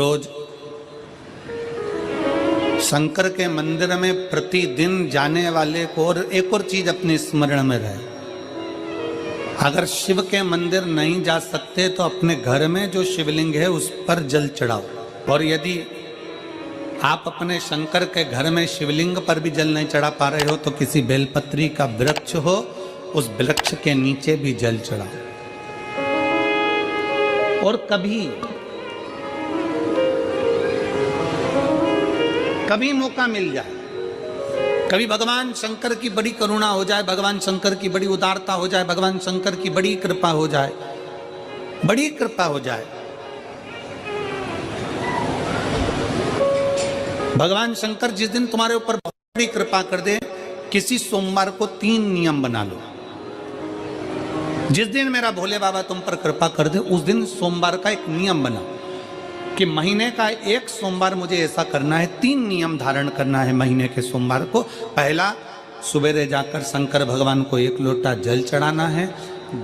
रोज शंकर के मंदिर में प्रतिदिन जाने वाले को और एक और चीज अपने स्मरण में रहे, अगर शिव के मंदिर नहीं जा सकते तो अपने घर में जो शिवलिंग है उस पर जल चढ़ाओ। और यदि आप अपने शंकर के घर में शिवलिंग पर भी जल नहीं चढ़ा पा रहे हो तो किसी बेलपत्री का वृक्ष हो, उस वृक्ष के नीचे भी जल चढ़ाओ। और कभी मौका मिल जाए, कभी भगवान शंकर की बड़ी करुणा हो जाए, भगवान शंकर की बड़ी उदारता हो जाए, भगवान शंकर की बड़ी कृपा हो जाए, बड़ी कृपा हो जाए, भगवान शंकर जिस दिन तुम्हारे ऊपर बड़ी कृपा कर दे, किसी सोमवार को 3 नियम बना लो। जिस दिन मेरा भोले बाबा तुम पर कृपा कर दे उस दिन सोमवार का एक नियम बना कि महीने का एक सोमवार मुझे ऐसा करना है, 3 नियम धारण करना है महीने के सोमवार को। पहला, सुबेरे जाकर शंकर भगवान को 1 लोटा जल चढ़ाना है।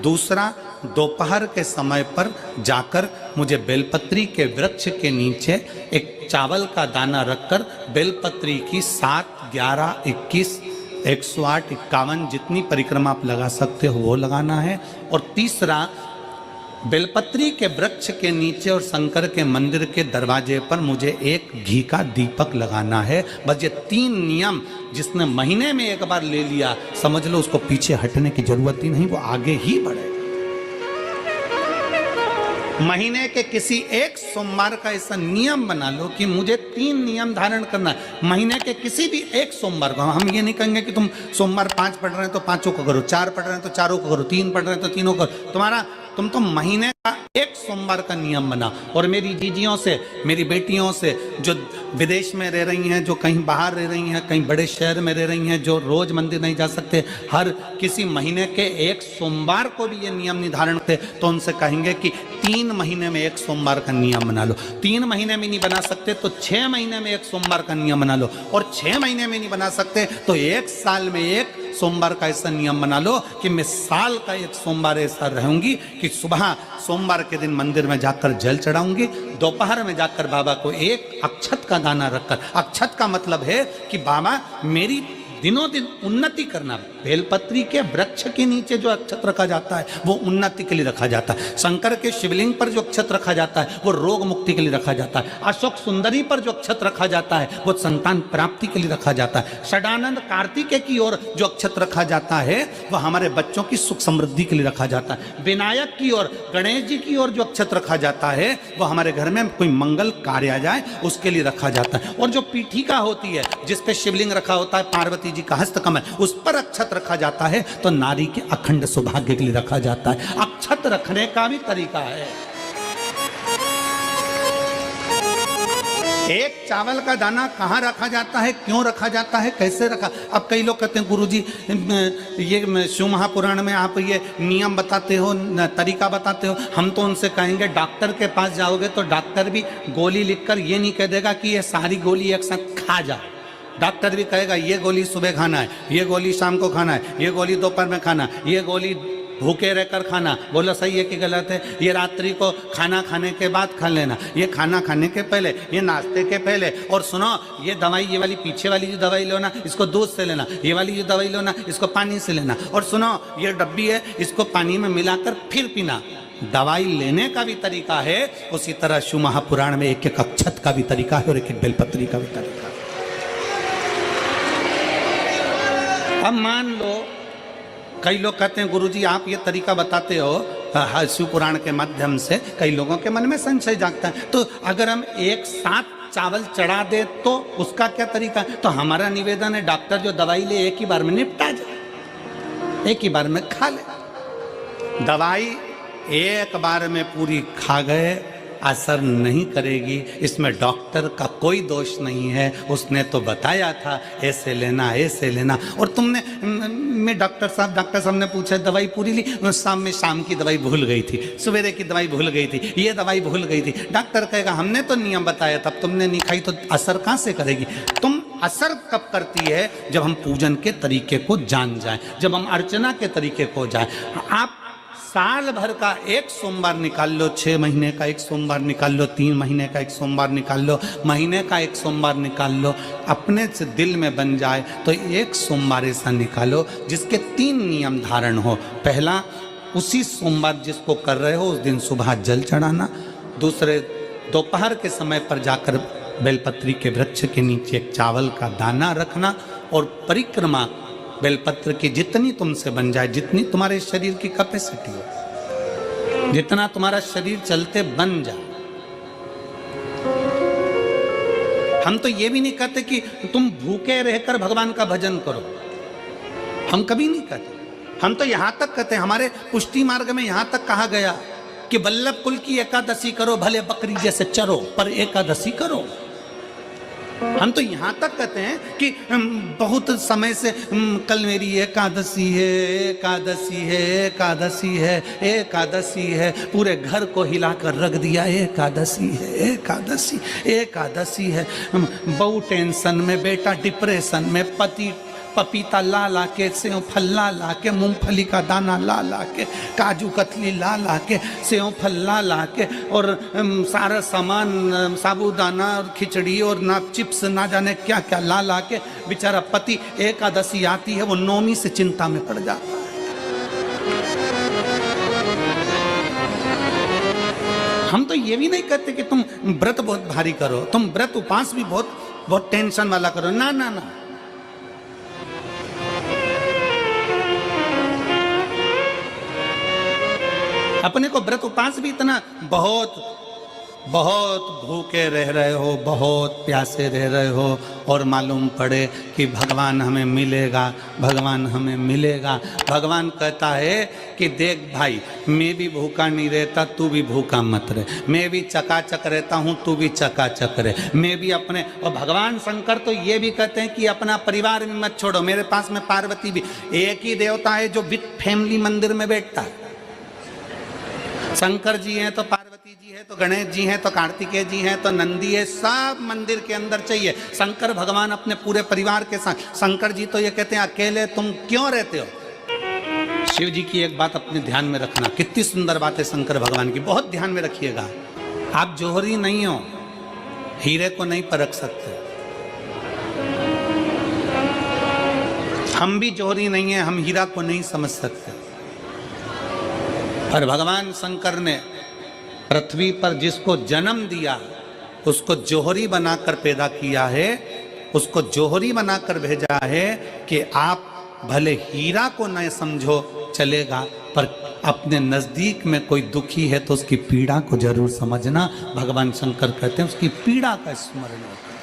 दूसरा, दोपहर के समय पर जाकर मुझे बेलपत्री के वृक्ष के नीचे एक चावल का दाना रखकर बेलपत्री की 7, 11, 21, 108, 51 जितनी परिक्रमा आप लगा सकते हो वो लगाना है। और तीसरा, बेलपत्री के वृक्ष के नीचे और शंकर के मंदिर के दरवाजे पर मुझे एक घी का दीपक लगाना है। बस ये 3 नियम जिसने महीने में एक बार ले लिया, समझ लो उसको पीछे हटने की जरूरत ही नहीं, वो आगे ही बढ़े। महीने के किसी एक सोमवार का ऐसा नियम बना लो कि मुझे 3 नियम धारण करना है महीने के किसी भी एक सोमवार को। हम ये नहीं कहेंगे कि तुम सोमवार 5 पढ़ रहे हैं तो 5 को करो, 4 पढ़ रहे हैं तो 4 को करो, 3 पढ़ रहे हैं तो 3 को करो। तुम तो महीने का एक सोमवार का नियम बना। और मेरी जीजियों से, मेरी बेटियों से जो विदेश में रह रही हैं, जो कहीं बाहर रह रही हैं, कहीं बड़े शहर में रह रही हैं, जो रोज मंदिर नहीं जा सकते, हर किसी महीने के एक सोमवार को भी ये नियम निर्धारण थे, तो उनसे कहेंगे कि 3 महीने में एक सोमवार का नियम बना लो। 3 महीने में नहीं बना सकते तो 6 महीने में एक सोमवार का नियम बना लो। और 6 महीने में नहीं बना सकते तो 1 साल में एक सोमवार का ऐसा नियम बना लो कि मैं साल का एक सोमवार ऐसा रहूंगी कि सुबह सोमवार के दिन मंदिर में जाकर जल चढ़ाऊंगी, दोपहर में जाकर बाबा को एक अक्षत का दाना रखकर, अक्षत का मतलब है कि बाबा मेरी दिनों दिन उन्नति करना। बेलपत्री के वृक्ष के नीचे जो अक्षत रखा जाता है वो उन्नति के लिए रखा जाता है। शंकर के शिवलिंग पर जो अक्षत रखा जाता है वो रोग मुक्ति के लिए रखा जाता है। अशोक सुंदरी पर जो अक्षत रखा जाता है वो संतान प्राप्ति के लिए रखा जाता है। षडानंद कार्तिकेय की ओर जो अक्षत रखा जाता है वह हमारे बच्चों की सुख समृद्धि के लिए रखा जाता है। विनायक की ओर, गणेश जी की ओर जो अक्षत रखा जाता है वो हमारे घर में कोई मंगल कार्य आ जाए उसके लिए रखा जाता है। और जो पीठिका होती है जिसपे शिवलिंग रखा होता है, पार्वती जी का हस्तकमल, उस पर अक्षत रखा जाता है तो नारी के अखंड सौभाग्य के लिए रखा जाता है। अक्षत रखने का भी तरीका है। एक चावल का दाना कहाँ रखा जाता है, क्यों रखा जाता है, कैसे रखा। अब कई लोग कहते हैं गुरुजी ये शिव महापुराण में आप ये नियम बताते हो, तरीका बताते हो। हम तो उनसे कहेंगे डॉक्टर के पास जाओगे तो डॉक्टर भी गोली लिखकर ये नहीं कह देगा कि ये सारी गोली एक साथ खा जा। डॉक्टर भी कहेगा ये गोली सुबह खाना है, ये गोली शाम को खाना है, ये गोली दोपहर में खाना, ये गोली भूखे रहकर खाना। बोलो सही है कि गलत है? ये रात्रि को खाना खाने के बाद खा लेना, ये खाना खाने के पहले, ये नाश्ते के पहले। और सुनो, ये दवाई, ये वाली पीछे वाली जो दवाई लो ना इसको दूध से लेना, ये वाली जो दवाई लो ना इसको पानी से लेना। और सुनो, ये डब्बी है इसको पानी में मिलाकर फिर पीना। दवाई लेने का भी तरीका है, उसी तरह शिव महापुराण में एक एक अक्षत का भी तरीका है और एक एक बेलपत्री का भी तरीका है। अब मान लो कई लोग कहते हैं गुरुजी आप ये तरीका बताते हो शिव पुराण के माध्यम से, कई लोगों के मन में संशय जागता है, तो अगर हम एक साथ चावल चढ़ा दे तो उसका क्या तरीका है? तो हमारा निवेदन है डॉक्टर जो दवाई ले एक ही बार में निपटा जाए, एक ही बार में खा ले। दवाई एक बार में पूरी खा गए असर नहीं करेगी, इसमें डॉक्टर का कोई दोष नहीं है। उसने तो बताया था ऐसे लेना, ऐसे लेना। और तुमने, मैं डॉक्टर साहब ने पूछा दवाई पूरी ली, शाम की दवाई भूल गई थी, सवेरे की दवाई भूल गई थी, ये दवाई भूल गई थी। डॉक्टर कहेगा हमने तो नियम बताया तब तुमने नहीं खाई, तो असर कहाँ से करेगी? तुम असर कब करती है? जब हम पूजन के तरीके को जान जाएं, जब हम अर्चना के तरीके को जाएं। आप साल भर का एक सोमवार निकाल लो, 6 महीने का एक सोमवार निकाल लो, 3 महीने का एक सोमवार निकाल लो, महीने का एक सोमवार निकाल लो, अपने से दिल में बन जाए तो एक सोमवार ऐसा निकालो जिसके 3 नियम धारण हो। पहला, उसी सोमवार जिसको कर रहे हो उस दिन सुबह जल चढ़ाना। दूसरे, दोपहर के समय पर जाकर बेलपत्री के वृक्ष के नीचे एक चावल का दाना रखना और परिक्रमा बेलपत्र की जितनी तुमसे बन जाए, जितनी तुम्हारे शरीर की कैपेसिटी हो, जितना तुम्हारा शरीर चलते बन जाए। हम तो ये भी नहीं कहते कि तुम भूखे रहकर भगवान का भजन करो, हम कभी नहीं कहते। हम तो यहां तक कहते हैं, हमारे पुष्टि मार्ग में यहां तक कहा गया कि वल्लभ कुल की एकादशी करो, भले बकरी जैसे चरो पर एकादशी करो। हम तो यहां तक कहते हैं कि बहुत समय से कल मेरी एकादशी है, एकादशी है, एकादशी है, एकादशी है, पूरे घर को हिलाकर रख दिया, एकादशी है, एकादशी, एकादशी है। बहू टेंशन में, बेटा डिप्रेशन में, पति पपीता ला ला के, सेव फल ला ला के, मूंगफली का दाना ला ला के, काजू कतली ला ला के, सेव फल ला ला के, और सारा सामान, साबूदाना और खिचड़ी और ना चिप्स ना जाने क्या क्या ला ला के, बेचारा पति एकादशी आती है वो नौमी से चिंता में पड़ जाता है। हम तो ये भी नहीं कहते कि तुम व्रत बहुत भारी करो, तुम व्रत उपास भी बहुत बहुत टेंशन वाला करो, ना ना ना। अपने को व्रत उपास भी इतना बहुत बहुत भूखे रह रहे हो, बहुत प्यासे रह रहे हो, और मालूम पड़े कि भगवान हमें मिलेगा, भगवान हमें मिलेगा। भगवान कहता है कि देख भाई, मैं भी भूखा नहीं रहता, तू भी भूखा मत रहे, मैं भी चकाचक रहता हूँ, तू भी चकाचक रहे, मैं भी अपने। और भगवान शंकर तो ये भी कहते हैं कि अपना परिवार भी मत छोड़ो। मेरे पास में पार्वती भी, एक ही देवता है जो विद फैमिली मंदिर में बैठता है। शंकर जी हैं तो पार्वती जी है, तो गणेश जी हैं, तो कार्तिकेय जी हैं, तो नंदी है, सब मंदिर के अंदर चाहिए। शंकर भगवान अपने पूरे परिवार के साथ। शंकर जी तो ये कहते हैं अकेले तुम क्यों रहते हो। शिव जी की एक बात अपने ध्यान में रखना, कितनी सुंदर बात है शंकर भगवान की, बहुत ध्यान में रखिएगा। आप जौहरी नहीं हो, हीरे को नहीं परख सकते। हम भी जौहरी नहीं है, हम हीरा को नहीं समझ सकते। और भगवान शंकर ने पृथ्वी पर जिसको जन्म दिया उसको जौहरी बनाकर पैदा किया है, उसको जौहरी बनाकर भेजा है कि आप भले हीरा को न समझो चलेगा, पर अपने नजदीक में कोई दुखी है तो उसकी पीड़ा को जरूर समझना। भगवान शंकर कहते हैं उसकी पीड़ा का स्मरण होता है।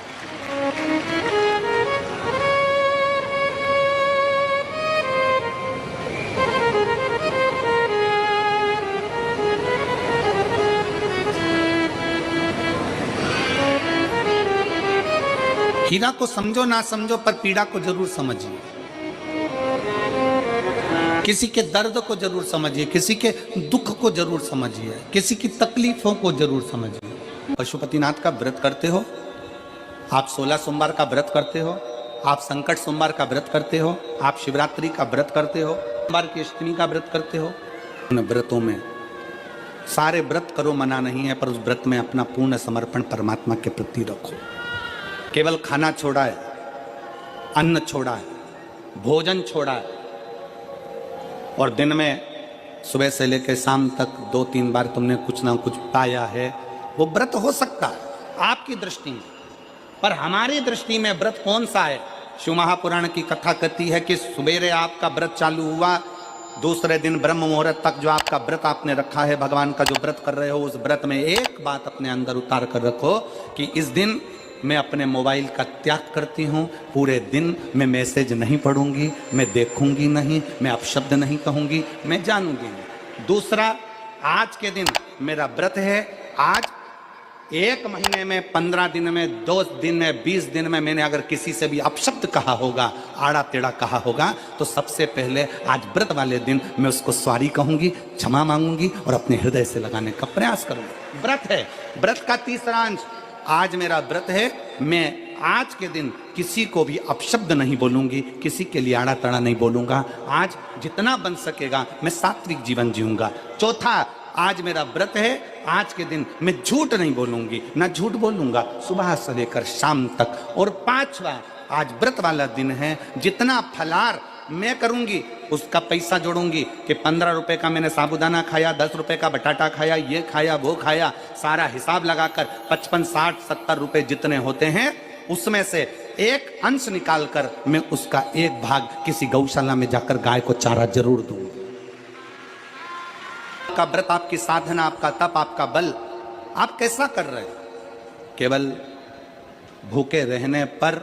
हीरा को समझो ना समझो, पर पीड़ा को जरूर समझिए। किसी के दर्द को जरूर समझिए, किसी के दुख को जरूर समझिए, किसी की तकलीफों को जरूर समझिए। पशुपतिनाथ का व्रत करते हो आप, 16 सोमवार का व्रत करते हो आप, संकट सोमवार का व्रत करते हो आप, शिवरात्रि का व्रत करते हो, सोमवार की अष्टमी का व्रत करते हो। उन व्रतों में सारे व्रत करो, मना नहीं है, पर उस व्रत में अपना पूर्ण समर्पण परमात्मा के प्रति रखो। केवल खाना छोड़ा है, अन्न छोड़ा है, भोजन छोड़ा है, और दिन में सुबह से लेकर शाम तक 2-3 बार तुमने कुछ ना कुछ पाया है, वो व्रत हो सकता है आपकी दृष्टि में, पर हमारी दृष्टि में व्रत कौन सा है। शिव महापुराण की कथा कहती है कि सुबेरे आपका व्रत चालू हुआ, दूसरे दिन ब्रह्म मुहूर्त तक जो आपका व्रत आपने रखा है, भगवान का जो व्रत कर रहे हो, उस व्रत में एक बात अपने अंदर उतार कर रखो कि इस दिन मैं अपने मोबाइल का त्याग करती हूँ, पूरे दिन मैं मैसेज नहीं पढ़ूंगी, मैं देखूंगी नहीं, मैं अपशब्द नहीं कहूंगी, मैं जानूंगी नहीं। दूसरा, आज के दिन मेरा व्रत है, आज 1 महीने में, 15 दिन में, 2 दिन में, 20 दिन में मैंने अगर किसी से भी अपशब्द कहा होगा, आड़ा टेढ़ा कहा होगा, तो सबसे पहले आज व्रत वाले दिन मैं उसको सॉरी कहूंगी, क्षमा मांगूंगी और अपने हृदय से लगाने का प्रयास करूंगी। व्रत है। व्रत का तीसरा अंश, आज मेरा व्रत है, मैं आज के दिन किसी को भी अपशब्द नहीं बोलूंगी, किसी के लिए आड़ा तड़ा नहीं बोलूंगा। आज जितना बन सकेगा मैं सात्विक जीवन जीऊंगा। चौथा, आज मेरा व्रत है, आज के दिन मैं झूठ नहीं बोलूंगी, ना झूठ बोलूंगा सुबह से लेकर शाम तक। और पांचवा, आज व्रत वाला दिन है, जितना फलार मैं करूंगी उसका पैसा जोड़ूंगी कि 15 रुपए का मैंने साबुदाना खाया, 10 रुपए का बटाटा खाया, ये खाया वो खाया, सारा हिसाब लगाकर 55, 60, 70 रुपए जितने होते हैं उसमें से एक अंश निकालकर मैं उसका एक भाग किसी गौशाला में जाकर गाय को चारा जरूर दूंगी। आपका व्रत, आपकी साधना, आपका तप, आपका बल, आप कैसा कर रहे हैं? केवल भूखे रहने पर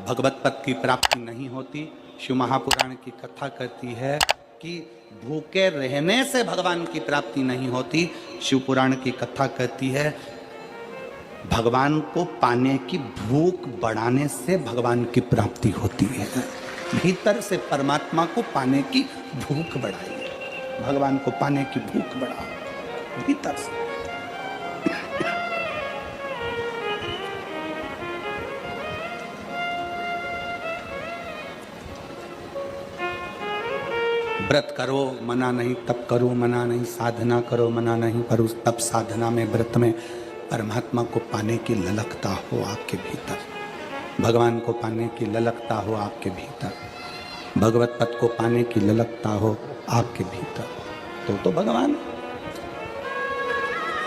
भगवत पद की प्राप्ति नहीं होती। शिव महापुराण की कथा कहती है कि भूखे रहने से भगवान की प्राप्ति नहीं होती। शिव पुराण की कथा कहती है भगवान को पाने की भूख बढ़ाने से भगवान की प्राप्ति होती है। भीतर से परमात्मा को पाने की भूख बढ़ाइए, भगवान को पाने की भूख बढ़ाओ भीतर से। व्रत करो मना नहीं, तप करो मना नहीं, साधना करो मना नहीं, पर उस तप साधना में, व्रत में परमात्मा को पाने की ललकता हो आपके भीतर, भगवान को पाने की ललकता हो आपके भीतर, भगवत पद को पाने की ललकता हो आपके भीतर, तो भगवान।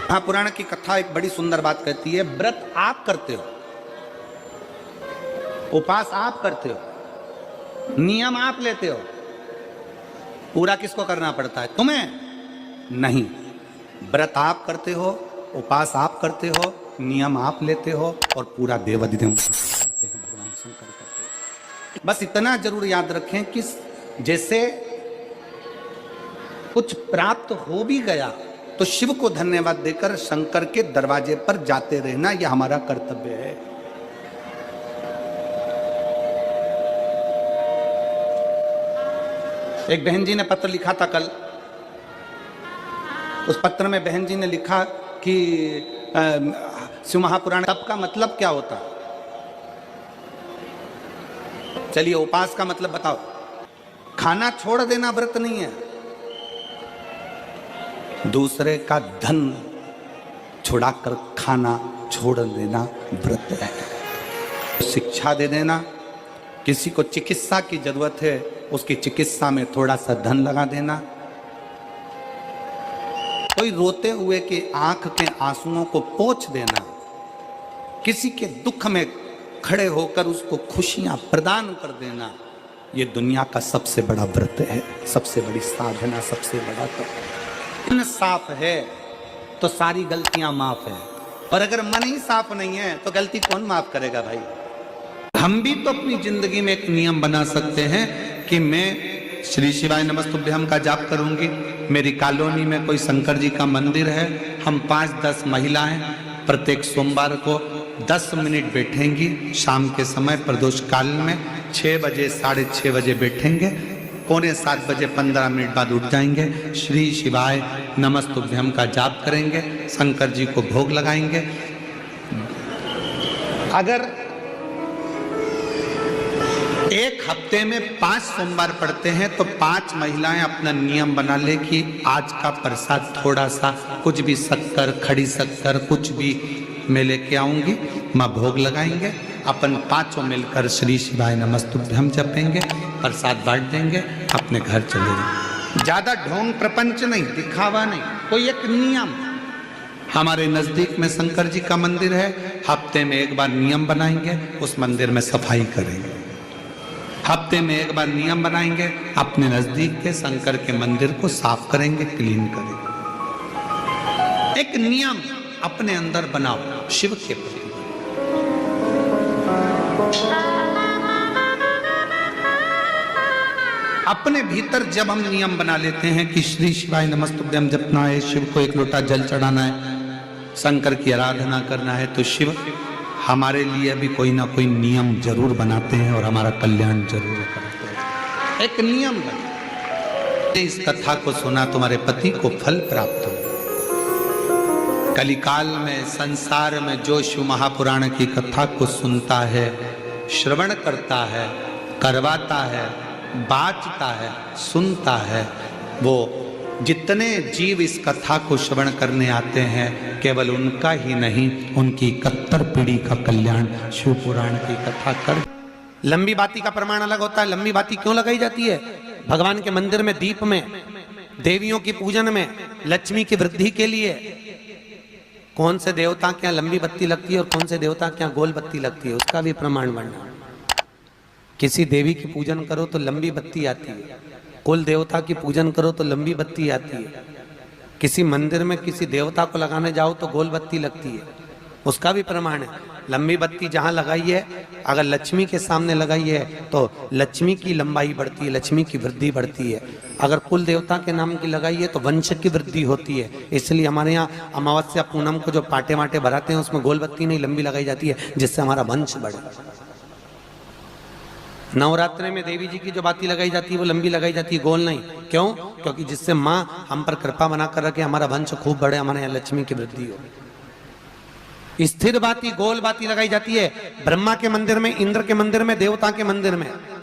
हाँ, पुराण की कथा एक बड़ी सुंदर बात कहती है, व्रत आप करते हो, उपास आप करते हो, नियम आप लेते हो, पूरा किसको करना पड़ता है? तुम्हें नहीं। व्रत आप करते हो, उपास आप करते हो, नियम आप लेते हो और पूरा देवाधिदेव करते हैं, भगवान शंकर करते हैं। बस इतना जरूर याद रखें कि जैसे कुछ प्राप्त हो भी गया तो शिव को धन्यवाद देकर शंकर के दरवाजे पर जाते रहना, यह हमारा कर्तव्य है। एक बहन जी ने पत्र लिखा था कल। उस पत्र में बहन जी ने लिखा कि शिव महापुराण तप का मतलब क्या होता? चलिए, उपास का मतलब बताओ। खाना छोड़ देना व्रत नहीं है, दूसरे का धन छुड़ाकर खाना छोड़ देना व्रत है। शिक्षा दे देना, किसी को चिकित्सा की जरूरत है उसकी चिकित्सा में थोड़ा सा धन लगा देना, कोई रोते हुए के आंख के आंसुओं को पोंछ देना, किसी के दुख में खड़े होकर उसको खुशियां प्रदान कर देना, ये दुनिया का सबसे बड़ा व्रत है, सबसे बड़ी साधना, सबसे बड़ा तप। मन साफ है तो सारी गलतियां माफ है, और अगर मन ही साफ नहीं है तो गलती कौन माफ करेगा भाई? हम भी तो अपनी जिंदगी में एक नियम बना सकते हैं कि मैं श्री शिवाय नमस्तुभ्यम का जाप करूंगी। मेरी कॉलोनी में कोई शंकर जी का मंदिर है, हम 5-10 महिलाएं प्रत्येक सोमवार को 10 मिनट बैठेंगी। शाम के समय प्रदोष काल में 6 बजे 6:30 बजे बैठेंगे, 6:45 बजे 15 मिनट बाद उठ जाएंगे, श्री शिवाय नमस्तुभ्यम का जाप करेंगे, शंकर जी को भोग लगाएंगे। अगर एक हफ्ते में 5 सोमवार पड़ते हैं तो 5 महिलाएं अपना नियम बना ले कि आज का प्रसाद थोड़ा सा, कुछ भी शक्कर, खड़ी शक्कर, कुछ भी मैं लेके आऊंगी, माँ भोग लगाएंगे, अपन 5 मिलकर श्री शिवाय नमस्तुभ्यम जपेंगे, प्रसाद बांट देंगे, अपने घर चले जाएंगे। ज्यादा ढोंग प्रपंच नहीं, दिखावा नहीं, कोई एक नियम। हमारे नजदीक में शंकर जी का मंदिर है, हफ्ते में एक बार नियम बनाएंगे, उस मंदिर में सफाई करेंगे। हफ्ते में एक बार नियम बनाएंगे, अपने नजदीक के शंकर के मंदिर को साफ करेंगे, क्लीन करेंगे। एक नियम अपने अंदर बनाओ शिव के प्रति। अपने भीतर जब हम नियम बना लेते हैं कि श्री शिवाय नमस्तुभ्यम जपना है, शिव को एक लोटा जल चढ़ाना है, शंकर की आराधना करना है, तो शिव हमारे लिए भी कोई ना कोई नियम जरूर बनाते हैं और हमारा कल्याण जरूर करते हैं। एक नियम बना, इस कथा को सुना, तुम्हारे पति को फल प्राप्त हो। कलिकाल में संसार में जो शिव महापुराण की कथा को सुनता है, श्रवण करता है, करवाता है, बाँचता है, सुनता है, वो जितने जीव इस कथा को श्रवण करने आते हैं, केवल उनका ही नहीं, उनकी 71 पीढ़ी का कल्याण शिव पुराण की कथा कर। लंबी बाती का प्रमाण अलग होता है। लंबी बाती क्यों लगाई जाती है? भगवान के मंदिर में दीप में, देवियों की पूजन में, लक्ष्मी की वृद्धि के लिए। कौन से देवता के यहाँ लंबी बत्ती लगती है और कौन से देवता के यहाँ गोल बत्ती लगती है, उसका भी प्रमाण बनना। किसी देवी की पूजन करो तो लंबी बत्ती आती है, कुल देवता की पूजन करो तो लंबी बत्ती आती है। किसी मंदिर में किसी देवता को लगाने जाओ तो गोल बत्ती लगती है, उसका भी प्रमाण है। लंबी बत्ती जहाँ लगाई है, अगर लक्ष्मी के सामने लगाई है तो लक्ष्मी की लंबाई बढ़ती है, लक्ष्मी की वृद्धि बढ़ती है। अगर कुल देवता के नाम की लगाई है तो वंश की वृद्धि होती है। इसलिए हमारे यहाँ अमावस्या पूनम को जो पाटे वाटे भराते हैं उसमें गोल बत्ती नहीं लंबी लगाई जाती है, जिससे हमारा वंश बढ़े। नवरात्रि में देवी जी की जो बाती लगाई जाती है वो लंबी लगाई जाती है, गोल नहीं। क्यों? क्योंकि जिससे माँ हम पर कृपा बना कर रखे, हमारा वंश खूब बढ़े, हमारे यहाँ लक्ष्मी की वृद्धि हो। स्थिर बाती, गोल बाती लगाई जाती है ब्रह्मा के मंदिर में, इंद्र के मंदिर में, देवता के मंदिर में।